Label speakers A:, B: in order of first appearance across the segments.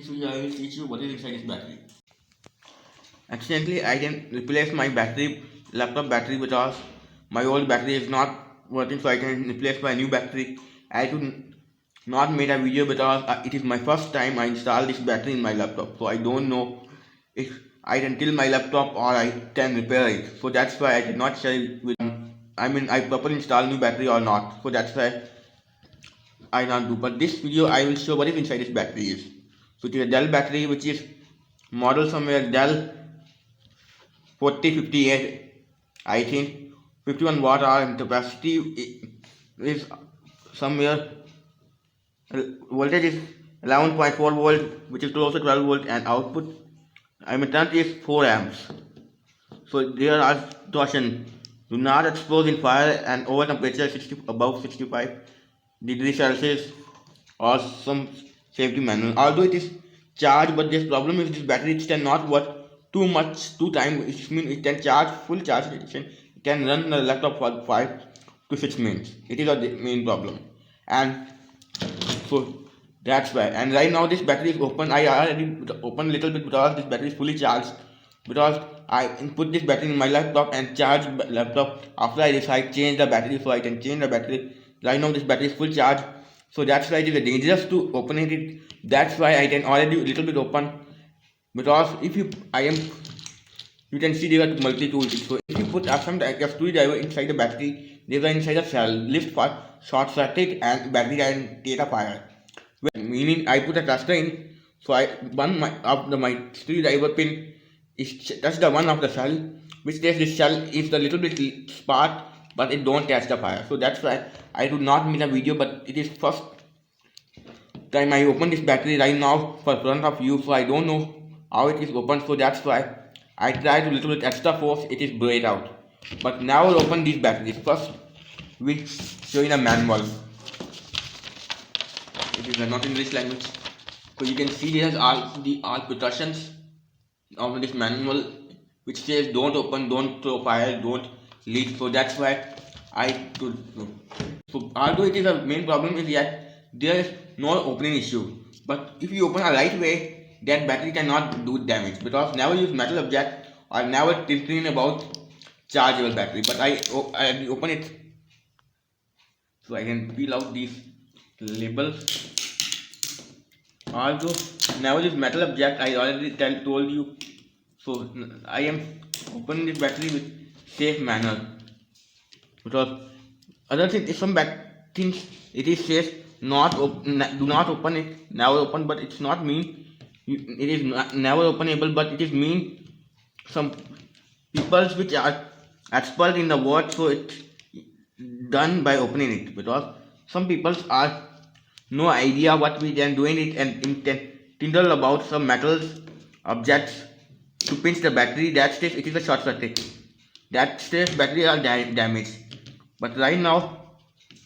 A: this video I will teach you what is inside this battery.
B: Accidentally, I can replace my laptop battery because my old battery is not working, so I can replace my new battery. I should not made a video because it is my first time I install this battery in my laptop, so I don't know if I can kill my laptop or I can repair it. So that's why I did not share it with. I properly install new battery or not. So that's why I not do. But this video I will show what is inside this battery is. So it is a Dell battery which is model somewhere Dell 4058, I think 51 watt hour, and capacity is somewhere voltage is 11.4 volt, which is close to 12 volt, and output current is 4 amps. So there are caution: do not expose in fire and over temperature above 65 degrees Celsius, or some safety manual. Although it is charged, but this problem is this battery cannot work too much, too time. It means it can charge full charge. It can run the laptop for 5 to 6 minutes. It is the main problem, and so that's why. And right now this battery is open. I already opened a little bit because this battery is fully charged. Because I put this battery in my laptop and charge laptop. After I decide change the battery, so I can change the battery. Right now this battery is full charge, so that's why it is dangerous to open it. That's why I can already a little bit open, because if you can see there are multi tools. So if you put some screwdriver inside the battery, they are inside the cell, lift for short circuit and battery can take a fire. Meaning I put a tester in, so my screwdriver pin is touch the one of the cell, which says this cell is a little bit spark, but it don't catch the fire. So that's why I do not make a video, but it is first time I open this battery right now for front of you, so I don't know how it is open. So that's why I try to little bit extra force, it is break out. But now I'll open these batteries. First we show in a manual. It is not English language, so you can see there's all precautions of this manual, which says don't open, don't throw fire, don't leak. So that's why I could. So although it is a main problem is that there is no opening issue, but if you open a right way, that battery cannot do damage, because never use metal object or never thinking about chargeable battery. But I open it, so I can peel out these labels. Also, never use metal object. I already told you. So I am opening this battery with safe manner, because other thing is some things it is says do not open it, never open, but it's not mean it is never openable, but it is mean some people which are expert in the word, so it's done by opening it, because some people are no idea what we can doing it and tindle about some metals objects to pinch the battery. That stage it is a short circuit. That stage battery are damaged. But right now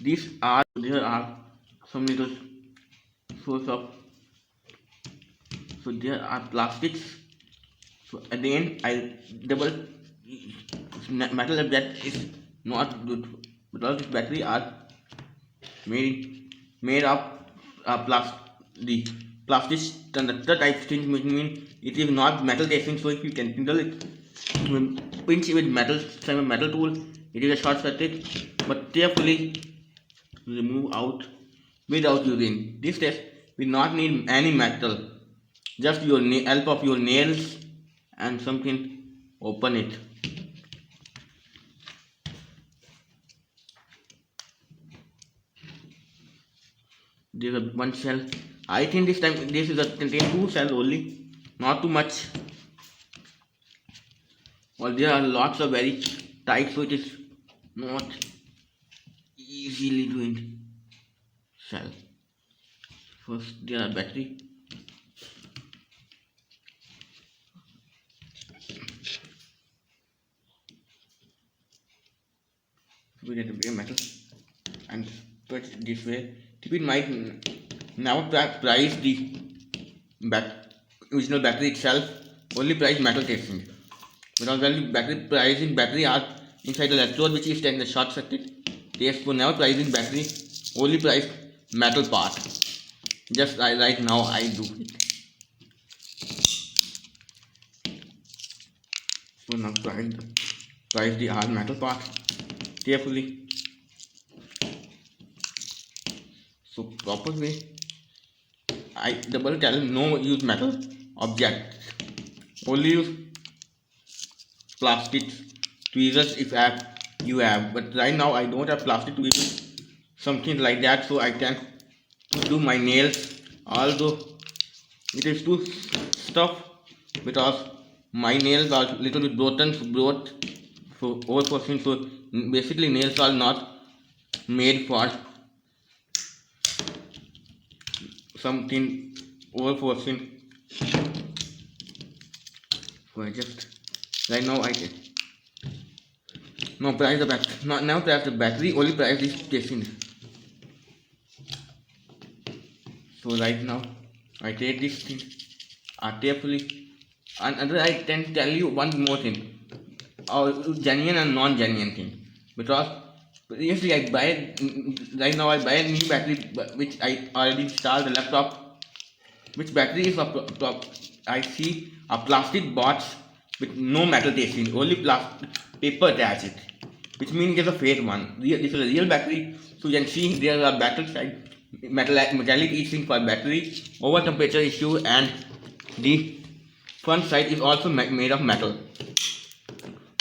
B: there are some little source of, so there are plastics. So at the end I double metal object is not good, because this battery are made of the plastic conductor type thing, which means it is not metal casing. So if you can handle it, pinch it with metal tool, it is a short circuit, but carefully remove out without using this test. We not need any metal, just your help of your nails and something. Open it. There is one cell. I think this time this is a contain 2 cells only, not too much. Well, there are lots of very tight, so it is not easily doing cell. First there are battery. We get a big metal and put it this way. Keep in mind, now price the original battery itself, only price metal casing, because when battery are inside the electrode, which is in the short circuit. Therefore now pricing battery, only price metal part. Just right now I do it. So now price the hard metal part carefully. So proper way. I double tell no use metal objects. Only use plastic tweezers if you have. But right now I don't have plastic tweezers, something like that, so I can do my nails. Although it is too tough because my nails are little bit broken, so overforcing. So basically nails are not made for something overforcing. So I just right now I can now press the battery. Now press the battery. Only press this casing. So right now I take this thing carefully. And I can tell you one more thing, genuine and non-genuine thing, because previously I buy right now I buy a new battery which I already installed the laptop, which battery is I see a plastic box with no metal casing, only plastic paper attached, which means it is a fake one. This is a real battery, so you can see there are metallic etching for battery, over temperature issue, and the front side is also made of metal.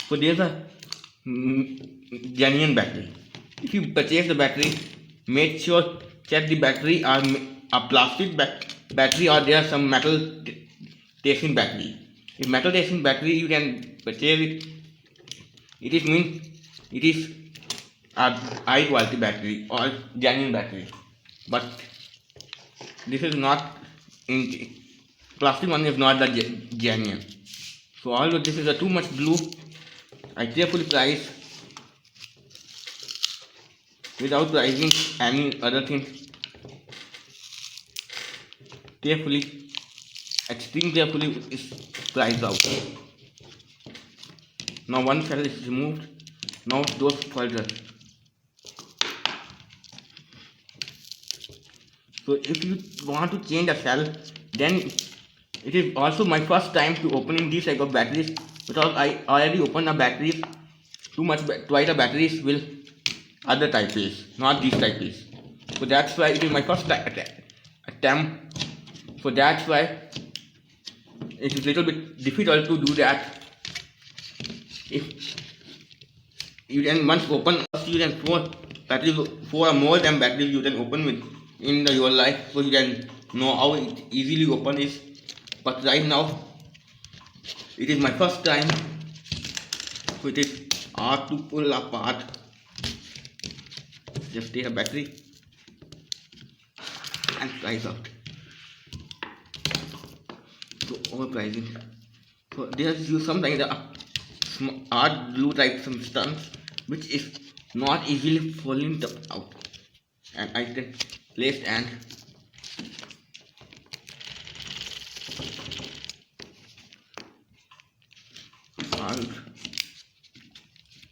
B: So there's a genuine battery. If you purchase the battery, make sure check the battery or a plastic battery, or there are some metal casing battery. If metal casing battery you can purchase it, it is means it is a high quality battery or genuine battery. But this is not in plastic one is not the genuine. So although this is a too much glue, I carefully price without pricing any other thing. Carefully, extreme carefully is priced out. Now one cell is removed. Now those further. So if you want to change a cell, then it is also my first time to opening these type of batteries, because I already opened the batteries twice the batteries will other type is, not these type is. So that's why it is my first attempt. So that's why it is little bit difficult to do that. If you can once open, you can four or more than batteries you can open with in your life, so you can know how it easily open is. But right now it is my first time, so it is hard to pull apart. Just take a battery and price out. So overpricing. So there's you sometimes the hard glue type substance which is not easily falling out, and I can place and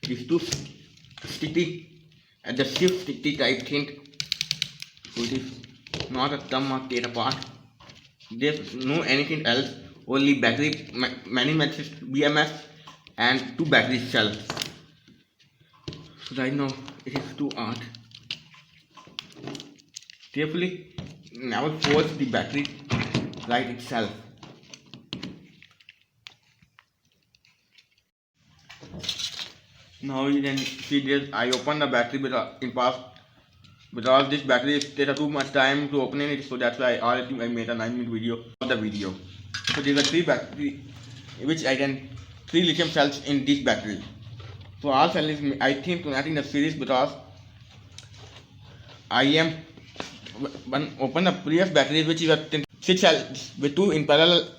B: these two sticky and the shift sticky type thing. So it is not a thumb or tear apart. There's no anything else, only battery manufactured BMS and two battery cells. So right now it is too hard. Carefully never force the battery light itself. Now you can see this. I opened the battery in past because this battery takes too much time to opening it, so that's why I made a 9-minute video of the video. So there are 3 battery which I can 3 lithium cells in this battery. So all cells is I think not in the series, because I am open the previous batteries which is a 6 cells with 2 in parallel.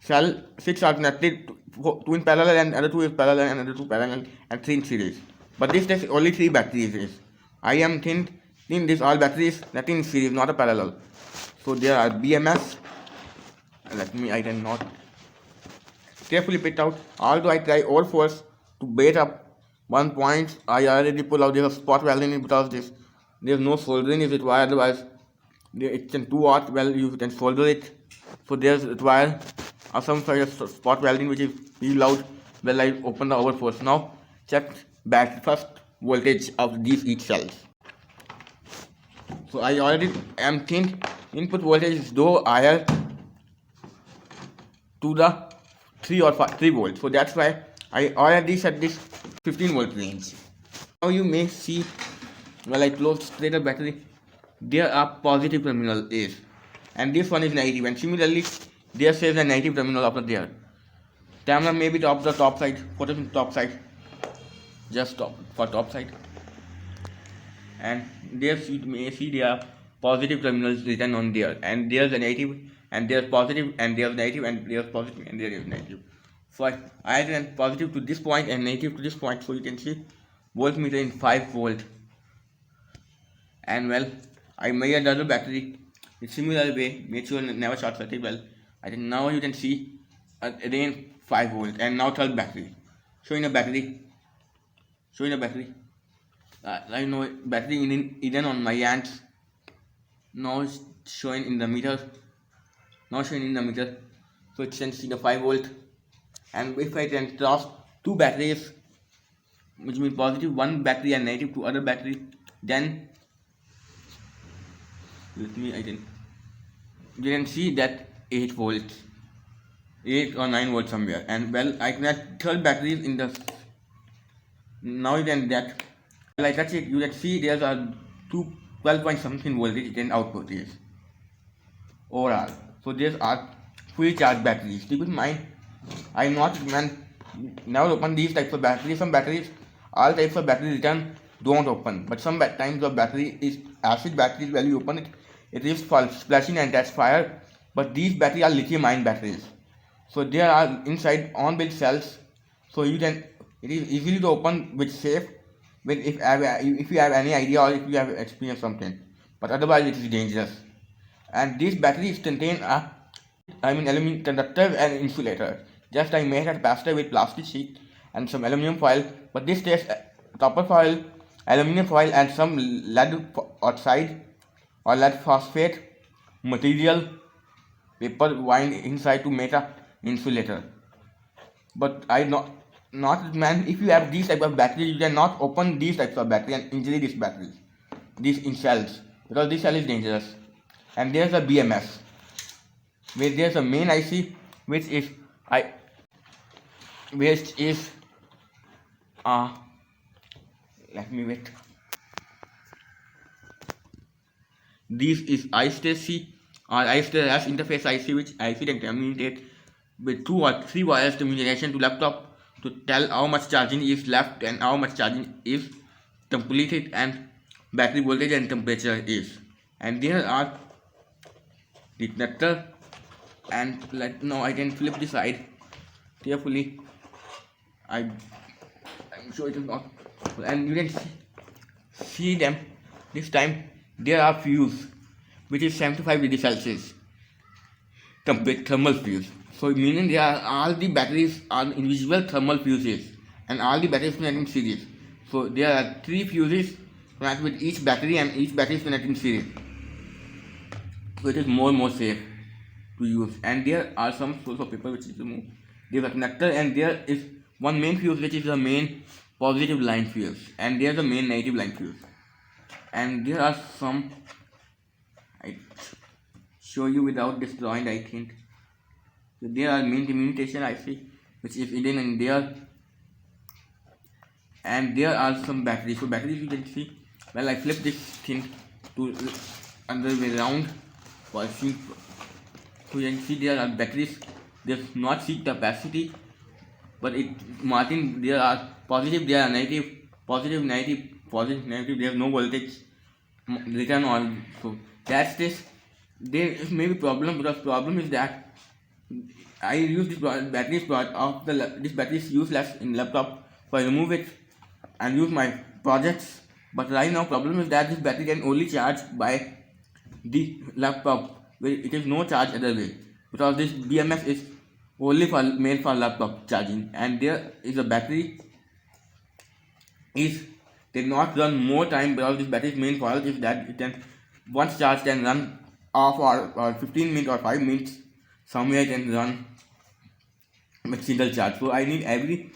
B: Cell 6 alternative, 2 in parallel and other 2 is parallel and other 2 parallel and 3 in series. But this takes only 3 batteries is. I am think this all batteries nothing in series, not a parallel. So there are BMS. I cannot carefully pick out. Although I try all force to bait up 1 point, I already pull out this spot weld in it, because there's no soldering is required, otherwise it's in 2 watt well you can solder it. So there's required or some sort of spot welding which is really loud when I open the overforce. Now check back first voltage of these each cells. So I already am think input voltage is though higher to the 3 volts. So that's why I already set this 15 volt range. Now you may see while I close straight the battery, there are positive terminal A's and this one is negative, and similarly there says a negative terminal after there. Camera may be top the top side, photo from top side, just top side, and there you may see there are positive terminals written on there, and there's a negative, and there's positive, and there's negative, and there's positive, and there is negative. So I ran positive to this point and negative to this point, so you can see voltmeter in 5 volt. And well, I measured the other battery in similar way, make sure never short circuit well. I think now you can see again 5 volt, and now third battery, showing a battery. I know battery in hidden on my hands. Now it's showing in the meter. So it can see the 5 volt. And if I can cross two batteries, which means positive one battery and negative to other battery, then you can see that 8 volts, 8 or 9 volts somewhere. And well, I can add third batteries in the. Now you can that. Well, I touch it, you can see there's a 12 point something voltage in output is overall. So these are fully charged batteries. Keep in mind, I now open these types of batteries. Some batteries, all types of batteries return don't open, but some times the battery is acid batteries. When you open it, it is splashing and that's fire. But these batteries are lithium-ion batteries, so there are inside on-built cells. So it is easily to open with safe. If you have any idea or if you have experienced something, but otherwise it is dangerous. And these batteries contain aluminum conductor and insulator. Just I made a capacitor with plastic sheet and some aluminum foil, but this takes copper foil, aluminum foil, and some lead oxide or lead phosphate material paper wind inside to make a insulator. But if you have these type of batteries, you cannot open these types of battery and injure these batteries, these in cells, because this cell is dangerous. And there's a BMS, where there's a main IC which is let me wait. This is I-Stage-C or I-Stage-S interface IC, which IC can communicate with 2 or 3 wires communication to laptop to tell how much charging is left and how much charging is completed and battery voltage and temperature is. And there are detector, and now I can flip this side carefully. I'm sure it is not, and you can see them. This time there are fuse which is 75 degrees Celsius thermal fuse. So meaning there are all the batteries are individual thermal fuses, and all the batteries connected in series. So there are 3 fuses connected with each battery, and each battery is connected in series. So it is more safe to use. And there are some source of paper which is removed. There is a connector, and there is one main fuse which is the main positive line fuse, and there is a main negative line fuse. And there are some, I show you without destroying, I think. So there are main communication IC which is hidden in there, and there are some batteries. So batteries you can see. Well, I flip this thing to other way around for see. So you can see there are batteries. There's not seat capacity, but there are positive, there are negative, positive, negative, positive, negative. There's no voltage written on. So that's this. There may be problem, because problem is that I use this battery of this battery is useless in laptop, so I remove it and use my projects. But right now problem is that this battery can only charge by the laptop, where it is no charge other way, because this BMS is only made for laptop charging. And there is a battery did not run more time, because this battery's main fault is that it can once charged can run off or 15 minutes or 5 minutes, somewhere it can run with single charge. So I need every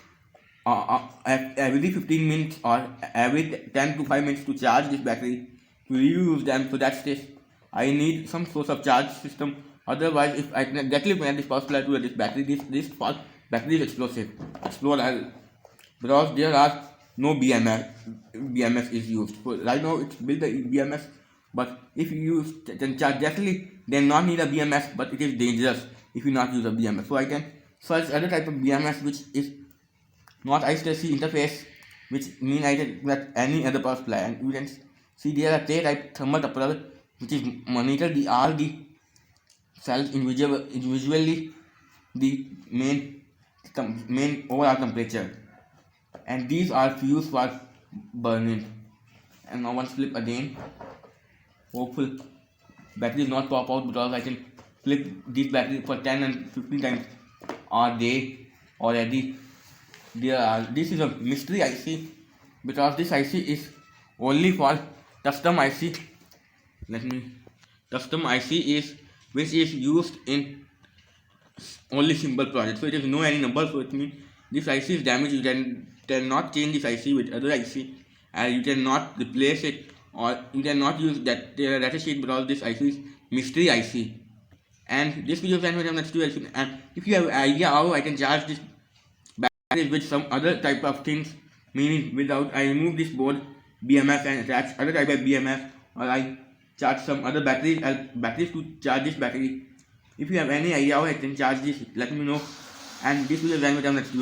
B: 15 minutes or every 10 to 5 minutes to charge this battery to reuse them. So that's this. I need some source of charge system. Otherwise, if I can directly connect this power supply to this battery, this battery is explode because there are no BMS is used. So right now it's built the BMS, but if you use can charge directly, then not need a BMS, but it is dangerous if you not use a BMS. So I can search other type of BMS which is not I2C interface, which mean I can get any other power supply, and you can see there are type thermocouple which is monitor all the cells individually the main overall temperature, and these are used for burning. And now one flip again. Hopeful battery is not pop out because I can flip this battery for 10 and 15 times a day already. This is a mystery IC because this IC is only for custom IC. Custom IC is which is used in only simple project. So it is no any number. So it means this IC is damaged. You cannot change this IC with other IC, and you cannot replace it, or you cannot use that data sheet because this IC is mystery IC. And this video is next to IC. And if you have idea how I can charge this battery with some other type of things, meaning without I remove this board BMS and attach other type of BMS, or I charge some other batteries to charge this battery. If you have any idea how I can charge this, let me know. And this will be next video.